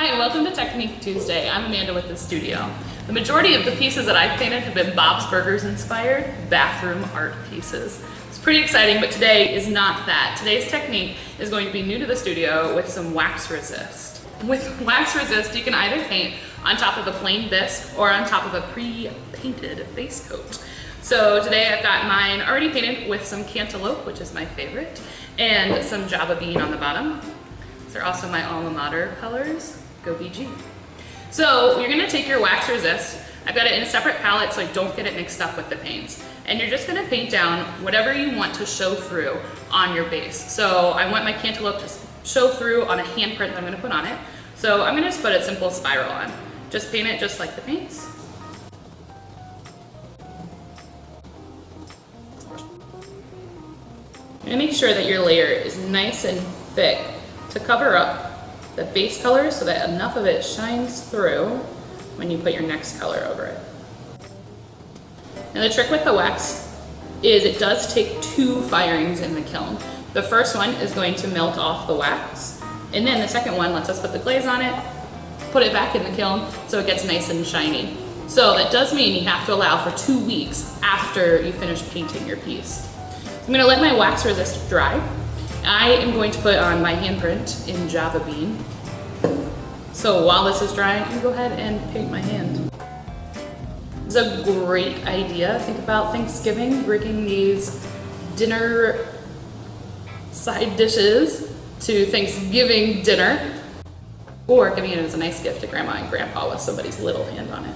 Hi, and welcome to Technique Tuesday. I'm Amanda with The Studio. The majority of the pieces that I've painted have been Bob's Burgers inspired bathroom art pieces. It's pretty exciting, but today is not that. Today's technique is going to be new to the studio with some wax resist. With wax resist, you can either paint on top of a plain bisque or on top of a pre-painted base coat. So today I've got mine already painted with some cantaloupe, which is my favorite, and some Java bean on the bottom. These are also my alma mater colors. Go BG. So you're gonna take your wax resist. I've got it in a separate palette so I don't get it mixed up with the paints. And you're just gonna paint down whatever you want to show through on your base. So I want my cantaloupe to show through on a handprint that I'm gonna put on it. So I'm gonna just put a simple spiral on. Just paint it just like the paints. And make sure that your layer is nice and thick to cover up the base color so that enough of it shines through when you put your next color over it. Now the trick with the wax is it does take 2 firings in the kiln. The first one is going to melt off the wax, and then the second one lets us put the glaze on it, put it back in the kiln so it gets nice and shiny. So that does mean you have to allow for 2 weeks after you finish painting your piece. I'm gonna let my wax resist dry. I am going to put on my handprint in Java Bean. So while this is drying, I'm gonna go ahead and paint my hand. It's a great idea. Think about Thanksgiving, bringing these dinner side dishes to Thanksgiving dinner, or giving it as a nice gift to Grandma and Grandpa with somebody's little hand on it.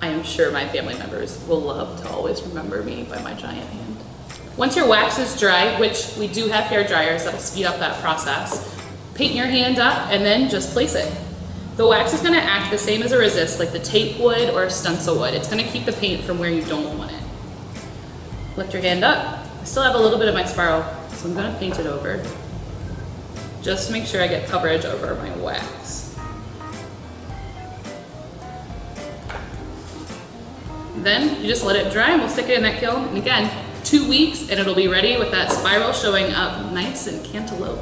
I am sure my family members will love to always remember me by my giant hand. Once your wax is dry, which we do have hair dryers that'll speed up that process, paint your hand up and then just place it. The wax is gonna act the same as a resist, like the tape would or a stencil would. It's gonna keep the paint from where you don't want it. Lift your hand up. I still have a little bit of my spiral, so I'm gonna paint it over. Just to make sure I get coverage over my wax. Then you just let it dry and we'll stick it in that kiln. And again, 2 weeks and it'll be ready with that spiral showing up nice and cantaloupe.